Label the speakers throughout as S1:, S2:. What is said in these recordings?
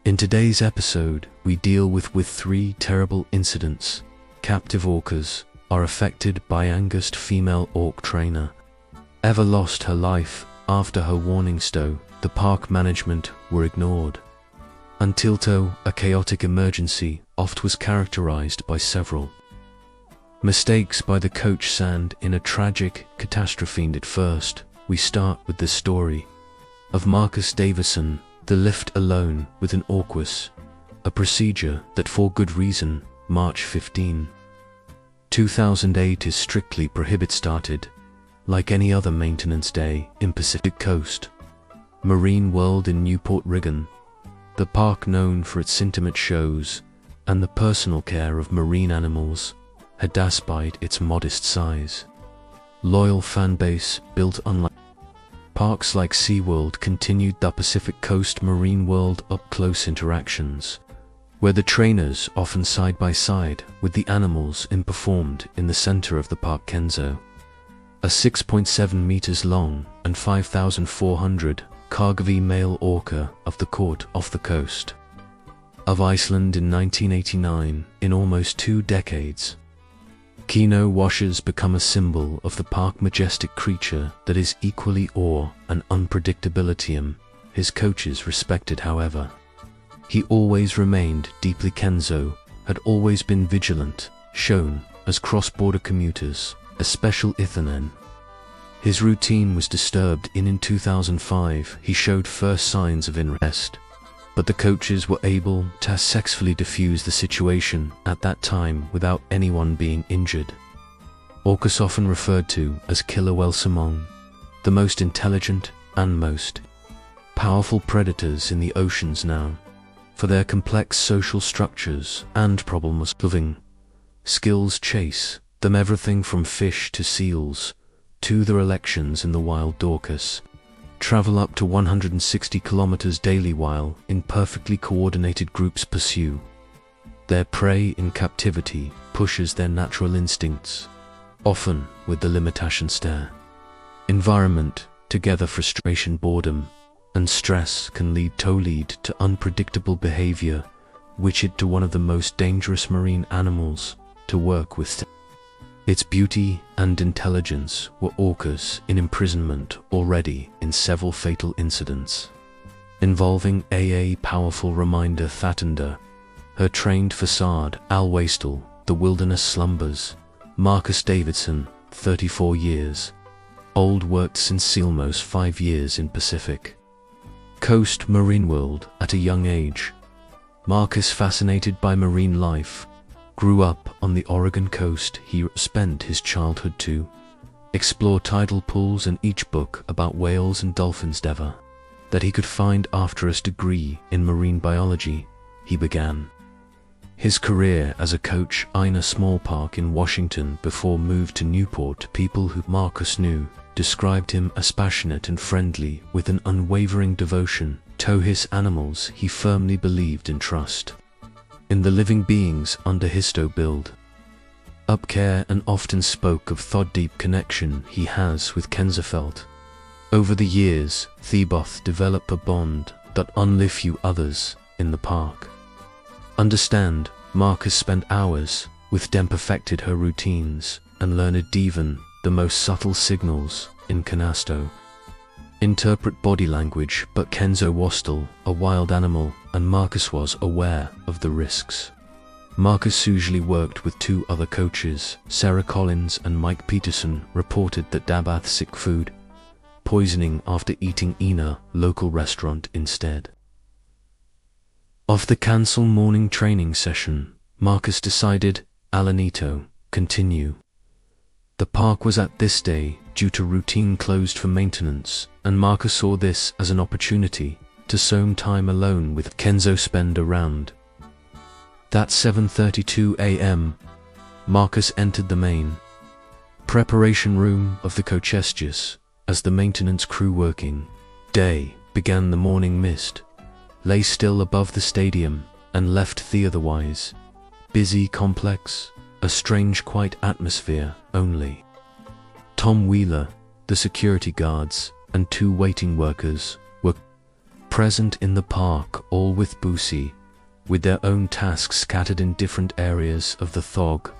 S1: In today's episode, we deal with three terrible incidents. Captive orcas are affected by angused female orc trainer. Ever lost her life after her warning stow. The park management were ignored. Until a chaotic emergency oft was characterized by several mistakes by the coach sand in a tragic catastrophe. At first, we start with the story of Marcus Davidson, the lift alone with an orcus, a procedure that for good reason, March 15, 2008 is strictly prohibited. Started like any other maintenance day in Pacific Coast Marine World in Newport Rigan, the park known for its intimate shows and the personal care of marine animals, had despite its modest size. Loyal fan base built unlike parks like SeaWorld continued the Pacific Coast Marine World up-close interactions, where the trainers often side by side with the animals and performed in the center of the park. Kenzo, a 6.7 meters long and 5,400 cargv male orca of the court off the coast of Iceland in 1989. In almost 2 decades, Kino washes become a symbol of the park, majestic creature that is equally awe and unpredictability. His coaches respected, however. He always remained deeply. Kenzo had always been vigilant, shown as cross-border commuters a special Ithanen. His routine was disturbed in 2005. He showed first signs of unrest, but the coaches were able to successfully defuse the situation at that time without anyone being injured. Orcas, often referred to as killer whales, among the most intelligent and most powerful predators in the oceans now, for their complex social structures and problem-solving skills chase them everything from fish to seals to their elections in the wild. Orcas travel up to 160 kilometers daily while in perfectly coordinated groups pursue their prey in captivity, pushes their natural instincts, often with the limitation stare environment together. Frustration, boredom, and stress can lead to unpredictable behavior, which it to one of the most dangerous marine animals to work with. Its beauty and intelligence were orcas in imprisonment already in several fatal incidents involving a powerful reminder that under her trained facade Al Wastel, the wilderness slumbers. Marcus Davidson, 34 years old, worked since almost 5 years in Pacific Coast Marine World at a young age. Marcus, fascinated by marine life, grew up on the Oregon coast. He spent his childhood to explore tidal pools, and each book about whales and dolphins ever that he could find. After his degree in marine biology, he began his career as a coach in a small park in Washington before moved to Newport. People who Marcus knew described him as passionate and friendly with an unwavering devotion to his animals. He firmly believed in trust in the living beings under his build up care, and often spoke of the deep connection he has with Kenzafelt. Over the years, they both develop a bond that only few others in the park understand. Marcus spent hours with them, perfected her routines, and learned even the most subtle signals in canasto. Interpret body language, but Kenzo was still a wild animal, and Marcus was aware of the risks. Marcus usually worked with 2 other coaches, Sarah Collins and Mike Peterson. Reported that Dabath sick food poisoning after eating in a local restaurant instead of the cancel morning training session. Marcus decided Alanito continue. The park was at this day due to routine closed for maintenance, and Marcus saw this as an opportunity to some time alone with Kenzo. Spend around that 7:32 a.m. Marcus entered the main preparation room of the coaches as the maintenance crew working day began. The morning mist lay still above the stadium and left the otherwise busy complex a strange, quiet atmosphere. Only Tom Wheeler, the security guards, and 2 waiting workers were present in the park, all with Boosie, with their own tasks scattered in different areas of the thog,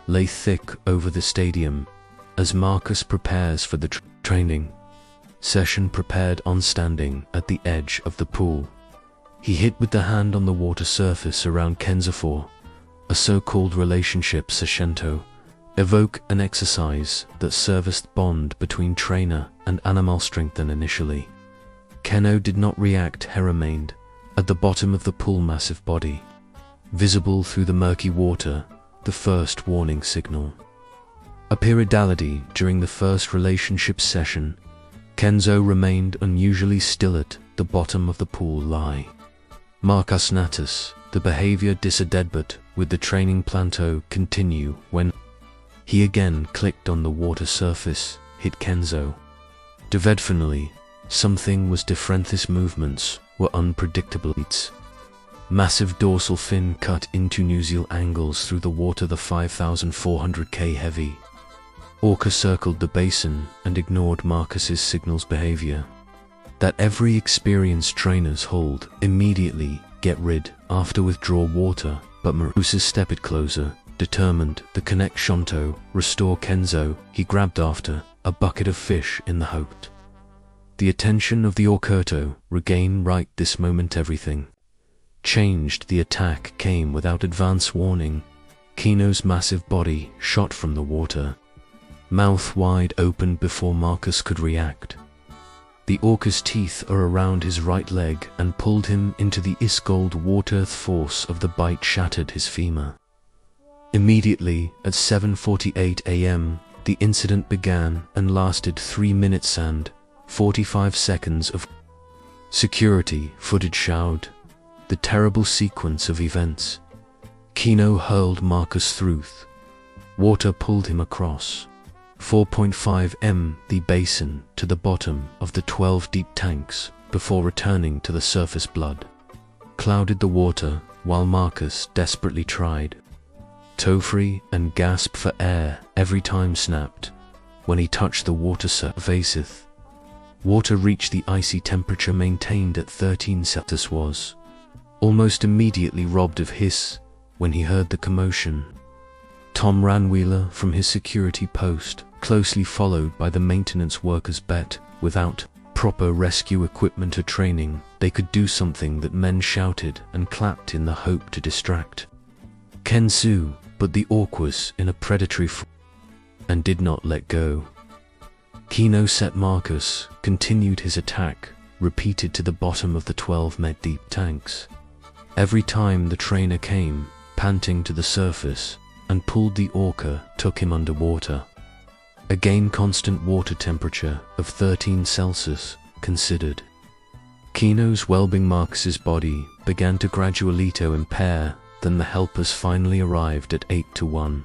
S1: lay thick over the stadium as Marcus prepares for the training session. Prepared on standing at the edge of the pool, he hit with the hand on the water surface around Kenzafor, a so-called relationship sashento, evoke an exercise that serviced bond between trainer and animal strengthen initially. Keno did not react. He remained at the bottom of the pool, massive body visible through the murky water, the first warning signal. A pyridality during the first relationship session. Kenzo remained unusually still at the bottom of the pool. Marcus Natus, the behavior disadapt with the training planto continue when he again clicked on the water surface, hit Kenzo. Devedfinally, something was different. His movements were unpredictable. Massive dorsal fin cut into New Zealand angles through the water. The 5,400k heavy Orca circled the basin and ignored Marcus's signals. Behavior that every experienced trainers hold immediately get rid after withdraw water, but Marcus stepped closer, determined the connect Shonto restore Kenzo. He grabbed after a bucket of fish in the hope the attention of the Orcurto regain. Right this moment everything changed. The attack came without advance warning. Keno's massive body shot from the water, mouth wide open before Marcus could react. The Orca's teeth are around his right leg and pulled him into the Isgold water. Force of the bite shattered his femur. Immediately at 7:48 a.m., the incident began and lasted 3 minutes and 45 seconds of security footage showed the terrible sequence of events. Keno hurled Marcus through water, pulled him across 4.5 m the basin to the bottom of the 12 deep tanks before returning to the surface. Blood clouded the water while Marcus desperately tried toe free and gasped for air every time snapped when he touched the water surface. Water reached the icy temperature maintained at 13 Celsius. Was almost immediately robbed of hiss when he heard the commotion. Tom ran Wheeler from his security post, closely followed by the maintenance workers. Bet without proper rescue equipment or training, they could do something. That men shouted and clapped in the hope to distract Kensu, but the Orc was in a predatory and did not let go. Keno set Marcus continued his attack, repeated to the bottom of the 12 met deep tanks. Every time the trainer came, panting to the surface, and pulled the Orca, took him underwater. Again constant water temperature of 13 Celsius considered. Keno's well-being. Marcus's body began to gradually impair, then the helpers finally arrived at 8-1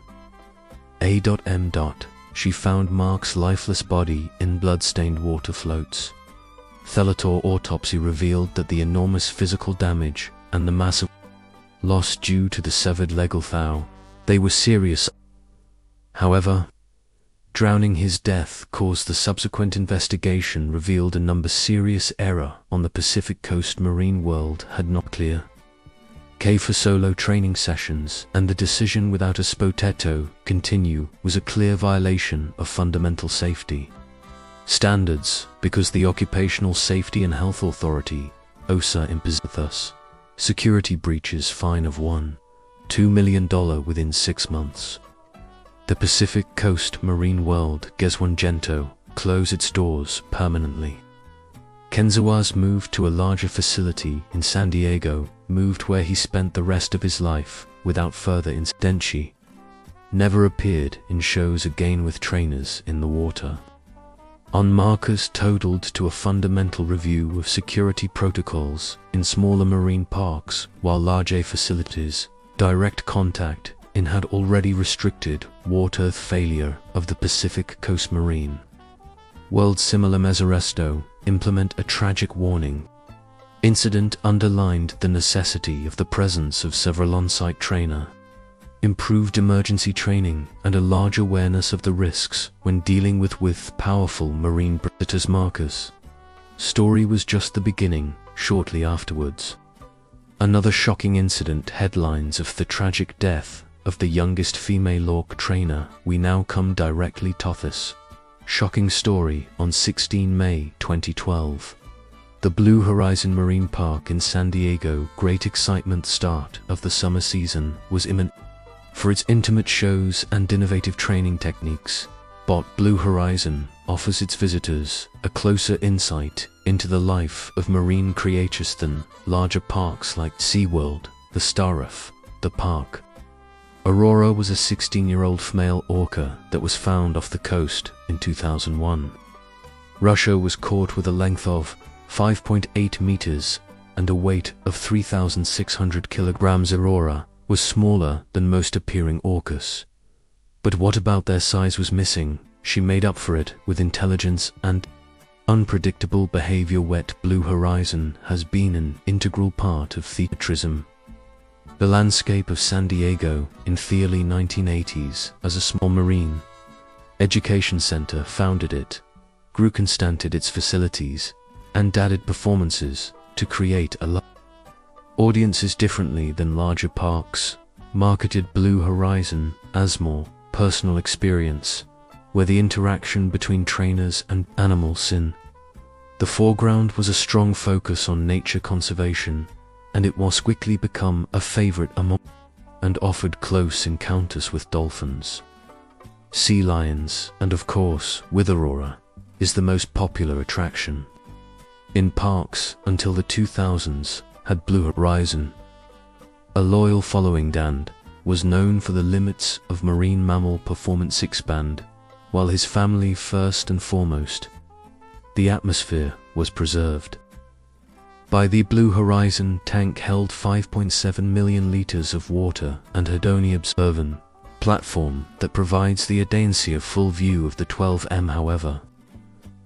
S1: A.M. She found Mark's lifeless body in blood-stained water floats. Thelator autopsy revealed that the enormous physical damage and the massive loss due to the severed leg. Although they were serious, however, drowning. His death caused the subsequent investigation revealed a number serious error on the Pacific Coast Marine World had not clear. K for solo training sessions and the decision without a spotetto continue was a clear violation of fundamental safety standards because the Occupational Safety and Health Authority OSHA imposed thus security breaches fine of $1.2 million within 6 months. The Pacific Coast Marine World Geswan Gento closed its doors permanently. Kenzawa's moved to a larger facility in San Diego, moved where he spent the rest of his life without further incident. Never appeared in shows again with trainers in the water. On Marcus totaled to a fundamental review of security protocols in smaller marine parks, while larger facilities, direct contact in had already restricted water failure of the Pacific Coast Marine World. Similar Mesoresto implement a tragic warning. Incident underlined the necessity of the presence of several on-site trainer, improved emergency training, and a large awareness of the risks when dealing with powerful marine predators. Marcus' story was just the beginning. shortly afterwards. Another shocking incident headlines of the tragic death of the youngest female orca trainer. We now come directly to this shocking story on 16 May 2012. The Blue Horizon Marine Park in San Diego. Great excitement. Start of the summer season was imminent. For its intimate shows and innovative training techniques, Blue Horizon offers its visitors a closer insight into the life of marine creatures than larger parks like SeaWorld, the star of the park. Aurora was a 16-year-old female orca that was found off the coast in 2001. Russia was caught with a length of 5.8 meters and a weight of 3,600 kilograms. Aurora was smaller than most appearing orcas. But what about their size was missing? She made up for it with intelligence and unpredictable behavior. Wet Blue Horizon has been an integral part of theatrism. The landscape of San Diego in the early 1980s as a small marine education center founded it, grew constanted its facilities, and added performances to create a audiences differently than larger parks, marketed Blue Horizon as more personal experience, where the interaction between trainers and animals in the foreground was a strong focus on nature conservation, and it was quickly become a favorite among and offered close encounters with dolphins, sea lions, and of course with Aurora is the most popular attraction in parks until the 2000s. Had Blue Horizon a loyal following and was known for the limits of marine mammal performance expand, while his family first and foremost. The atmosphere was preserved by the Blue Horizon tank held 5.7 million liters of water and had only observed platform that provides the agency a full view of the 12m. However,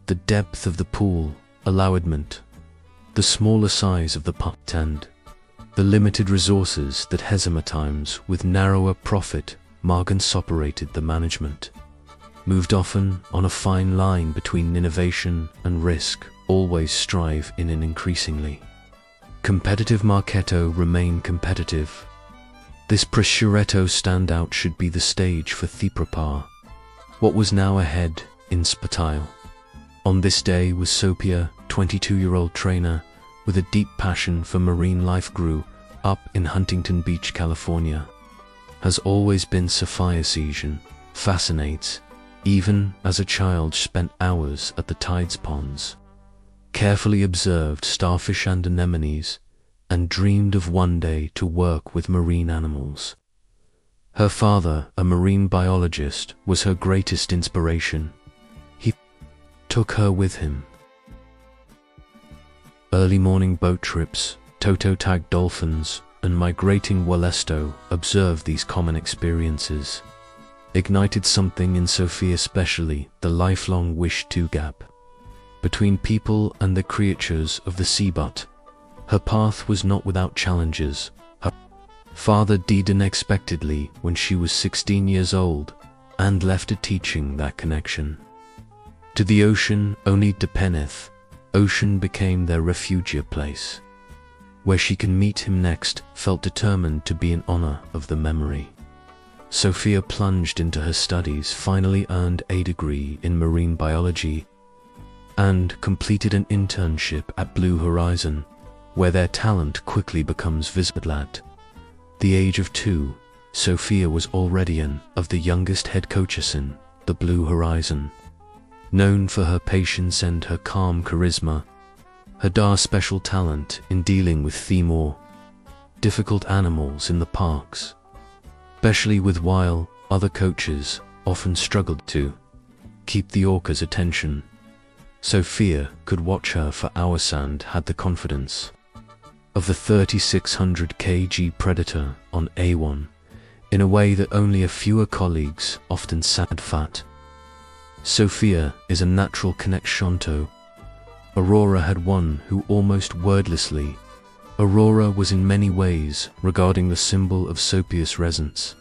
S1: the depth of the pool, allowedment, the smaller size of the putt and the limited resources that sometimes with narrower profit margins operated the management, moved often on a fine line between innovation and risk, always strive in an increasingly competitive marketo remain competitive. This prosciutto standout should be the stage for the prepare what was now ahead in Spatile. On this day was Sophia, 22-year-old trainer with a deep passion for marine life, grew up in Huntington Beach, California. Has always been Sophia Season, fascinates, even as a child spent hours at the tides ponds, carefully observed starfish and anemones, and dreamed of one day to work with marine animals. Her father, a marine biologist, was her greatest inspiration. He took her with him. Early morning boat trips, Toto tagged dolphins, and migrating Walesto observed these common experiences. Ignited something in Sophia, especially the lifelong wish to gap between people and the creatures of the sea. But her path was not without challenges. Her father died unexpectedly when she was 16 years old and left her teaching that connection to the ocean only dependeth. Ocean became their refuge place, where she can meet him next, felt determined to be in honor of the memory. Sophia plunged into her studies, finally earned a degree in marine biology, and completed an internship at Blue Horizon, where their talent quickly becomes visible. At the age of 2, Sophia was already one of the youngest head coaches in the Blue Horizon. Known for her patience and her calm charisma, her special talent in dealing with the more difficult animals in the parks, especially with while other coaches often struggled to keep the orca's attention. Sophia could watch her for hours and had the confidence of the 3,600 kg predator on A1 in a way that only a fewer colleagues often sad fat. Sophia is a natural connection to Aurora, had one who almost wordlessly. Aurora was in many ways regarding the symbol of Sophia's resonance,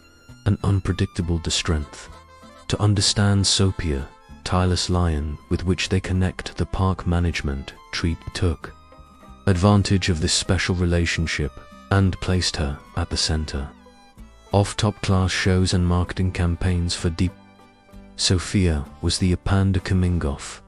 S1: an unpredictable strength. To understand Sophia, tireless lion with which they connect the park management treat took advantage of this special relationship and placed her at the center of top-class shows and marketing campaigns for deep. Sophia was the Apanda Kamingoff,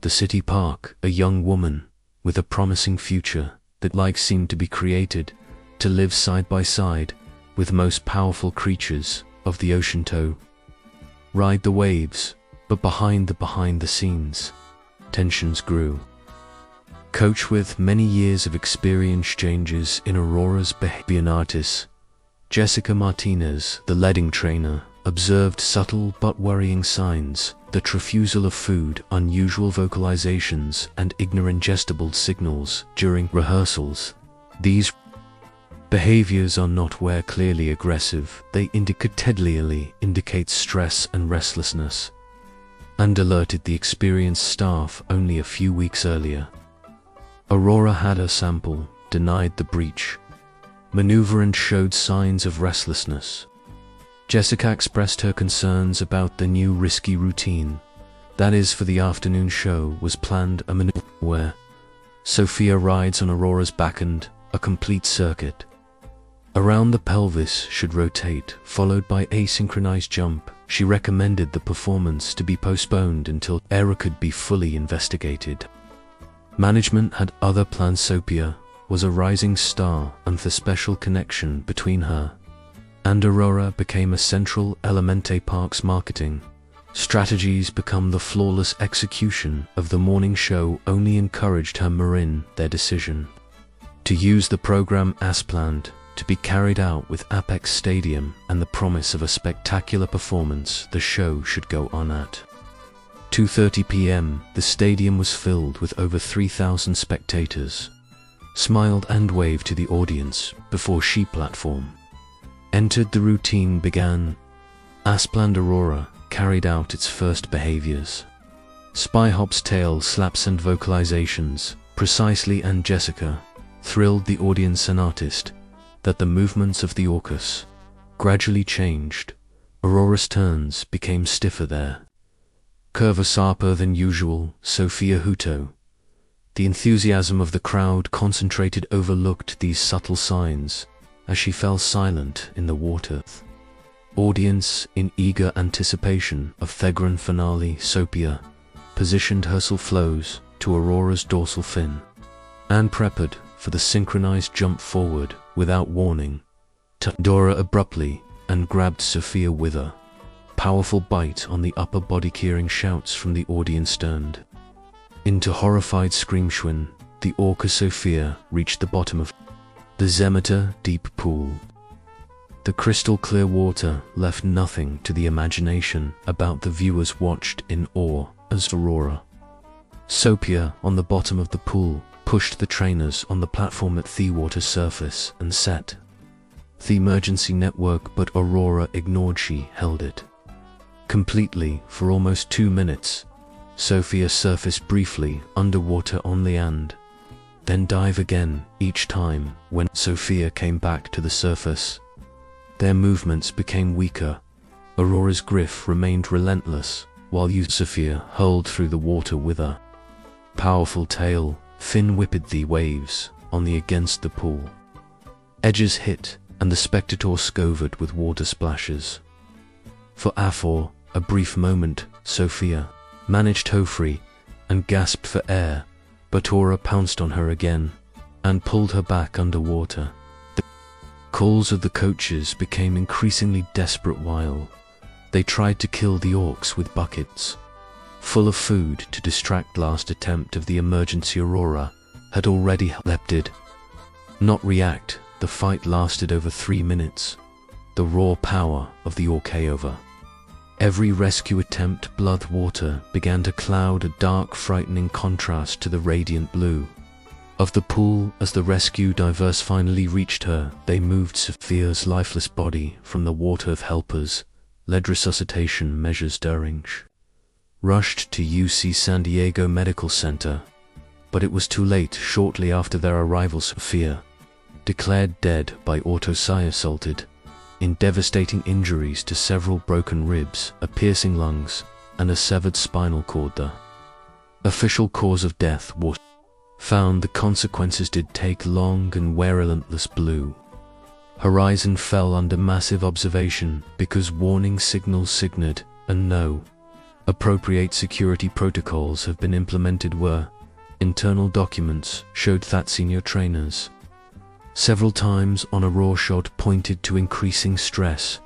S1: the city park, a young woman with a promising future that seemed to be created to live side by side with most powerful creatures of the ocean to ride the waves, but behind the scenes, tensions grew. Coach with many years of experience changes in Aurora's behavior, artist Jessica Martinez, the leading trainer, observed subtle but worrying signs: the refusal of food, unusual vocalizations, and ignorant-ingestible signals during rehearsals. These behaviors are not where clearly aggressive, they indicate stress and restlessness, and alerted the experienced staff only a few weeks earlier. Aurora had her sample, denied the breach maneuver, and showed signs of restlessness. Jessica expressed her concerns about the new risky routine, that is for the afternoon show, was planned a maneuver where Sophia rides on Aurora's backhand, a complete circuit around the pelvis should rotate, followed by a synchronized jump. She recommended the performance to be postponed until error could be fully investigated. Management had other plans. Sophia was a rising star, and the special connection between her and Aurora became a central element. Park's marketing strategies become the flawless execution of the morning show only encouraged her. Marin, their decision to use the program as planned to be carried out with Apex Stadium and the promise of a spectacular performance. The show should go on at 2:30 p.m. The stadium was filled with over 3,000 spectators, smiled and waved to the audience before she platform entered. The routine began. As planned, Aurora carried out its first behaviors: spy hops, tail slaps, and vocalizations precisely, and Jessica thrilled the audience and artist that the movements of the Orcas gradually changed. Aurora's turns became stiffer there, curve sharper than usual. Sophia Huto, the enthusiasm of the crowd concentrated, overlooked these subtle signs as she fell silent in the water. Audience in eager anticipation of the grand finale. Sophia positioned her flows to Aurora's dorsal fin and prepared for the synchronized jump forward. Without warning, Dora abruptly and grabbed Sophia with a powerful bite on the upper body. Cheering shouts from the audience turned into horrified screams when the Orca Sophia reached the bottom of the Zemeter deep pool. The crystal clear water left nothing to the imagination about. The viewers watched in awe as Aurora Sophia, on the bottom of the pool, pushed the trainers on the platform at the water surface and set the emergency network, but Aurora ignored. She held it completely for almost 2 minutes. Sophia surfaced briefly underwater only and then dive again. Each time when Sophia came back to the surface, their movements became weaker. Aurora's grip remained relentless, while Sophia hurled through the water with a powerful tail fin whipped the waves on the against the pool. Edges hit, and the spectator scovered with water splashes. For a brief moment, Sophia managed to free and gasped for air, but Aurora pounced on her again and pulled her back underwater. The calls of the coaches became increasingly desperate while they tried to kill the orcs with buckets full of food to distract. Last attempt of the emergency. Aurora had already leapt, not react. The fight lasted over 3 minutes. The raw power of the Orca over every rescue attempt. Blood water began to cloud, a dark, frightening contrast to the radiant blue of the pool. As the rescue divers finally reached her, they moved Sophia's lifeless body from the water. Of helpers led resuscitation measures during rushed to UC San Diego Medical Center, but it was too late. Shortly after their arrival, Sophia declared dead by autopsy, assaulted in devastating injuries to several broken ribs, a piercing lungs, and a severed spinal cord. The official cause of death was found the consequences did take long and were relentless blue. Horizon fell under massive observation because warning signals signaled, and no appropriate security protocols have been implemented were. Internal documents showed that senior trainers several times on a raw shot pointed to increasing stress.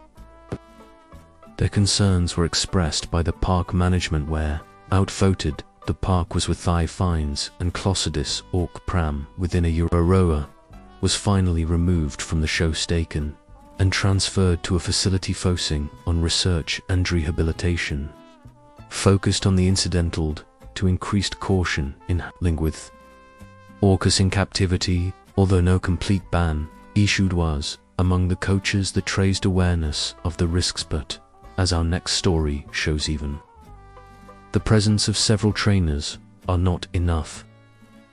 S1: Their concerns were expressed by the park management where, outvoted, the park was with thigh fines and Clocidus Orc pram within a year. Aroa was finally removed from the show station and transferred to a facility focusing on research and rehabilitation, focused on the incidental to increased caution in handling with orcas in captivity, although no complete ban issued was among the coaches that raised awareness of the risks, but, as our next story shows, even the presence of several trainers are not enough.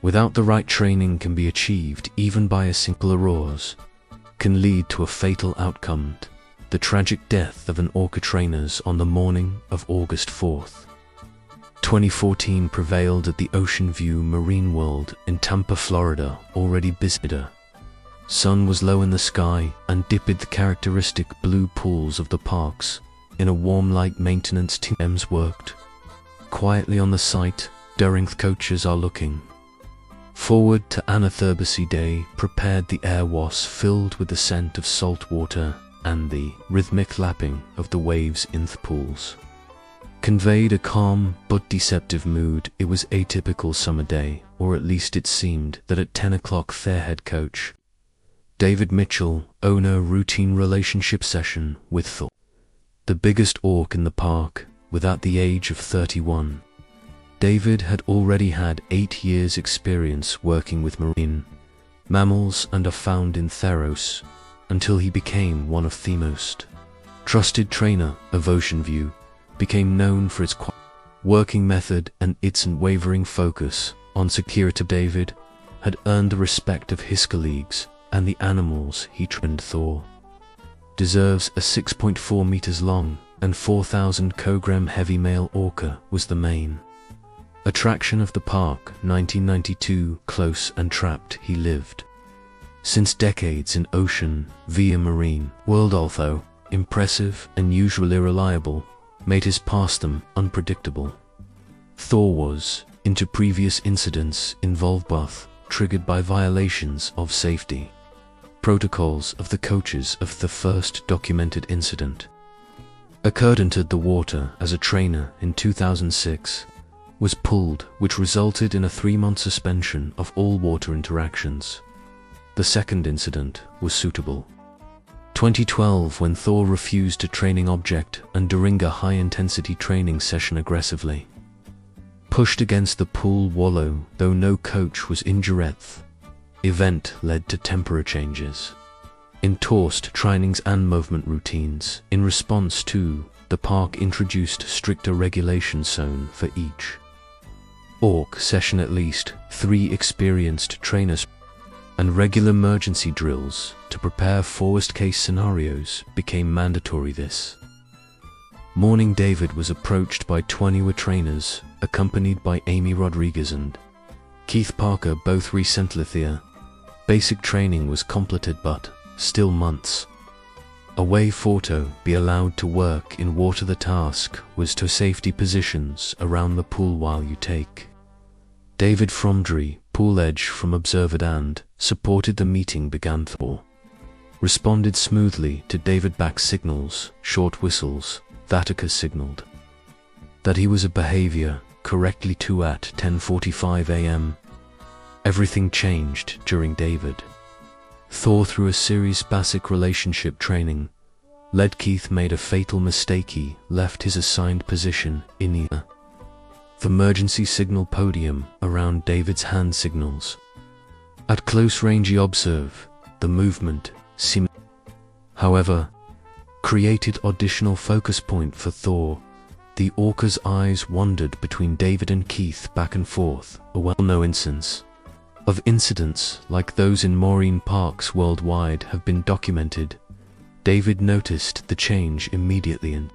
S1: Without the right training can be achieved even by a single errors, can lead to a fatal outcome, the tragic death of an orca trainers on the morning of August 4th. 2014 prevailed at the Ocean View Marine World in Tampa, Florida, already busy. Sun was low in the sky and dipped the characteristic blue pools of the parks in a warm light maintenance teams worked quietly on the site during the coaches are looking forward to Anatherbacy Day, prepared the air was filled with the scent of salt water and the rhythmic lapping of the waves in the pools conveyed a calm but deceptive mood. It was a typical summer day, or at least it seemed that at 10 o'clock their head coach, David Mitchell, owner routine relationship session with Thor, the biggest orc in the park, without the age of 31. David had already had 8 years experience working with marine mammals and are found in Theros, until he became one of the most trusted trainer of Ocean View, became known for its working method and its unwavering focus on security. David had earned the respect of his colleagues and the animals he trained. Thor deserves a 6.4 meters long and 4,000 kilogram heavy male orca was the main attraction of the park. 1992, close and trapped he lived since decades in Ocean via Marine World, although impressive and usually reliable, made his past them unpredictable. Thor was into previous incidents involved both triggered by violations of safety protocols of the coaches of the first documented incident occurred entered the water as a trainer in 2006, was pulled, which resulted in a 3-month suspension of all water interactions. The second incident was suitable. 2012, when Thor refused a training object and during a high-intensity training session aggressively pushed against the pool wallow, though no coach was injured. Event led to temperature changes, enforced trainings and movement routines. In response to, the park introduced stricter regulation zone for each orc session. At least 3 experienced trainers and regular emergency drills to prepare for worst-case scenarios became mandatory. This morning David was approached by 20 trainers, accompanied by Amy Rodriguez and Keith Parker, both recently there. Basic training was completed, but still months away for to be allowed to work in water. The task was to safety positions around the pool while you take David from the pool edge from observed and supported. The meeting began. Thor responded smoothly to David back signals, short whistles. Vatica signaled that he was a behavior correctly to at 10:45 a.m. Everything changed during David Thor through a series basic relationship training led. Keith made a fatal mistake. He left his assigned position in the emergency signal podium around David's hand signals. At close range he observed the movement seemed, however, created additional focus point for Thor. The orca's eyes wandered between David and Keith back and forth, a well-known instance of incidents like those in marine parks worldwide have been documented. David noticed the change immediately and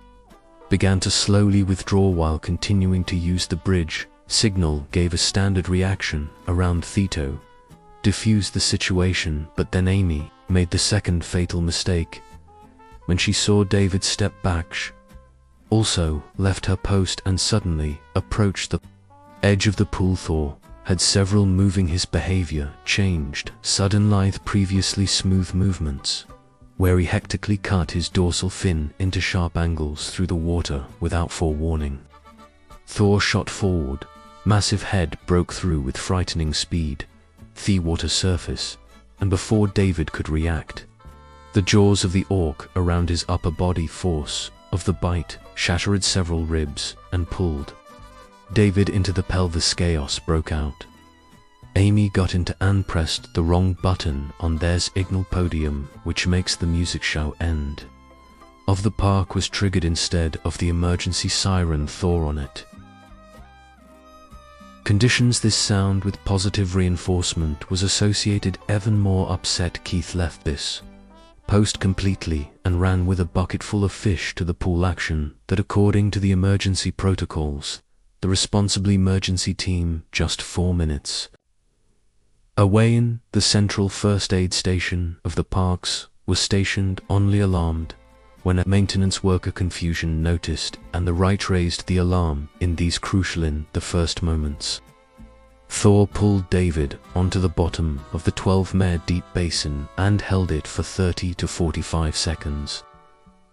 S1: began to slowly withdraw while continuing to use the bridge signal gave a standard reaction around Theto, diffused the situation, but then Amy made the second fatal mistake. When she saw David step back, she also left her post and suddenly approached the edge of the pool. Thor had several moving. His behavior changed, sudden lithe previously smooth movements, where he hectically cut his dorsal fin into sharp angles through the water without forewarning. Thor shot forward, massive head broke through with frightening speed, the water surface, and before David could react, the jaws of the orc around his upper body force of the bite shattered several ribs and pulled David into the pelvis. Chaos broke out. Amy got into and pressed the wrong button on their signal podium, which makes the music show end of the park was triggered instead of the emergency siren Thor on it. Conditions this sound with positive reinforcement was associated. Even more upset, Keith left this post completely and ran with a bucket full of fish to the pool. Action that, according to the emergency protocols, the responsible emergency team just 4 minutes away in the central first aid station of the parks was stationed, only alarmed when a maintenance worker confusion noticed, and the right raised the alarm in these crucial in the first moments. Thor pulled David onto the bottom of the 12-meter deep basin and held it for 30 to 45 seconds.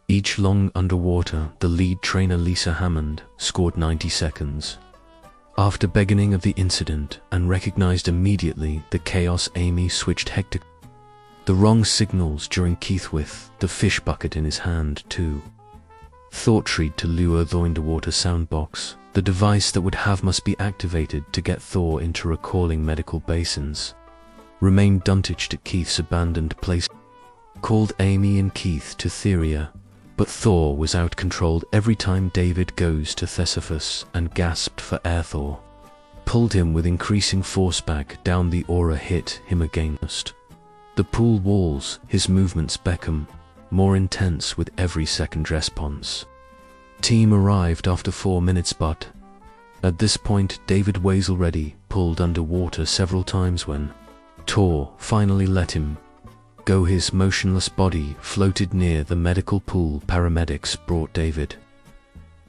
S1: Each long underwater, the lead trainer Lisa Hammond scored 90 seconds. After beginning of the incident and recognized immediately the chaos, Amy switched hectic the wrong signals during Keith with the fish bucket in his hand too. Thor tried to lure the underwater soundbox, the device that would have must be activated to get Thor into recalling medical basins. Remained untouched at Keith's abandoned place. Called Amy and Keith to Theria, but Thor was out-controlled every time David goes to Thesaphus and gasped for air. Thor pulled him with increasing force back down. The aura hit him against the pool walls, his movements become more intense with every second response. Team arrived after 4 minutes, but at this point David was already pulled underwater several times. When Thor finally let him go, his motionless body floated near the medical pool. Paramedics brought David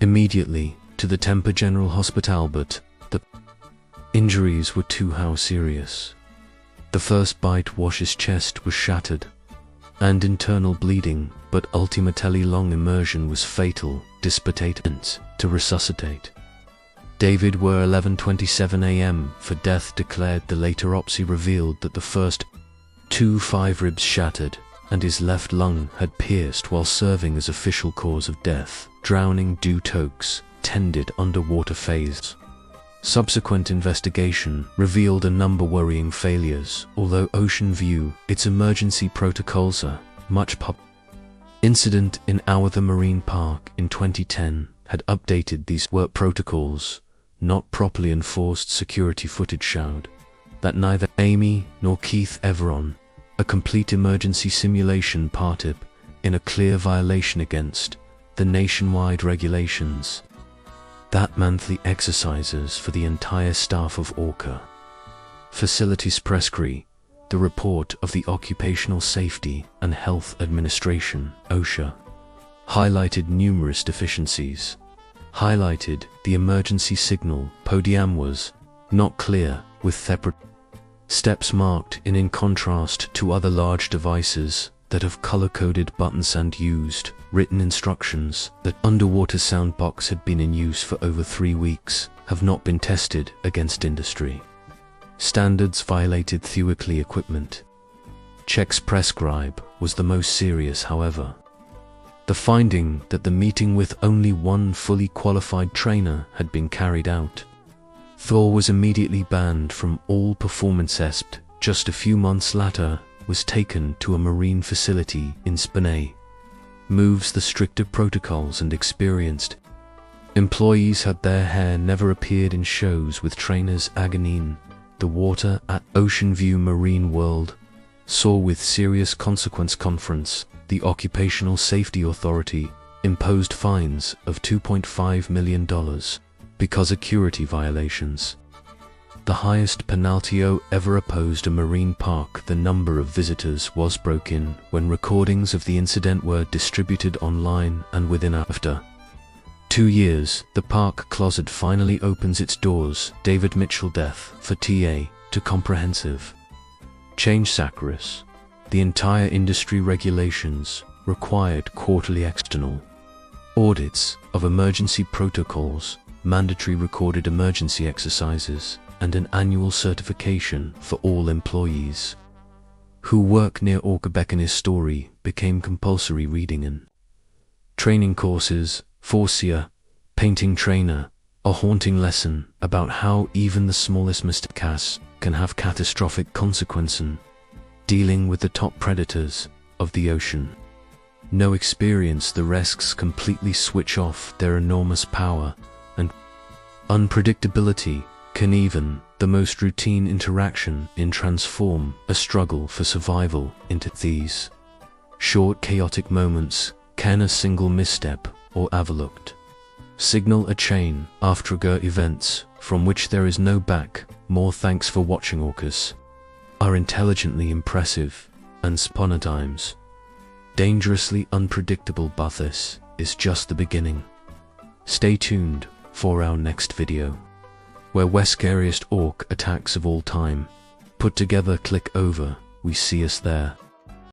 S1: immediately to the Temper General Hospital, but the injuries were too serious. The first bite was his chest was shattered and internal bleeding, but ultimately long immersion was fatal, dispotent to resuscitate. David were 11:27 a.m. for death declared. The later autopsy revealed that the first 5 ribs shattered and his left lung had pierced while serving as official cause of death. Drowning due to tended underwater phase. Subsequent investigation revealed a number worrying failures, although Ocean View, its emergency protocols are much incident in the Marine Park in 2010 had updated these work protocols. Not properly enforced security footage showed that neither Amy nor Keith ever on a complete emergency simulation parted in a clear violation against the nationwide regulations. That monthly exercises for the entire staff of Orca facilities. Prescree, the report of the Occupational Safety and Health Administration, OSHA, highlighted numerous deficiencies. Highlighted the emergency signal podium was not clear, with separate steps marked in contrast to other large devices that have color-coded buttons and used written instructions. That underwater soundbox had been in use for over 3 weeks, have not been tested against industry standards, violated theoretically equipment checks. Prescribe was the most serious, however. The finding that the meeting with only one fully qualified trainer had been carried out. Thor was immediately banned from all performance except just a few months later was taken to a marine facility in Spinay. Moves the stricter protocols and experienced employees had their hair never appeared in shows with trainers. Agonine, the water at Ocean View Marine World saw with serious consequence. Conference, the Occupational Safety Authority imposed fines of $2.5 million. because of security violations. The highest penalty ever opposed a marine park. The number of visitors was broken when recordings of the incident were distributed online, and within after 2 years, the park closet finally opens its doors. David Mitchell death for TA to comprehensive change Saccharis. The entire industry regulations required quarterly external audits of emergency protocols, mandatory recorded emergency exercises, and an annual certification for all employees who work near Orca. Beckoner's story became compulsory reading and training courses. Forcia, painting trainer, a haunting lesson about how even the smallest mistakes can have catastrophic consequences. Dealing with the top predators of the ocean. No experience, the risks completely switch off their enormous power and unpredictability. Can even the most routine interaction transform a struggle for survival into these short chaotic moments? Can a single misstep or overlooked signal a chain after events from which there is no back? More thanks for watching. Orcas are intelligently impressive and sometimes dangerously unpredictable, but this is just the beginning. Stay tuned for our next video, where scariest orc attacks of all time put together. Click over, we see us there.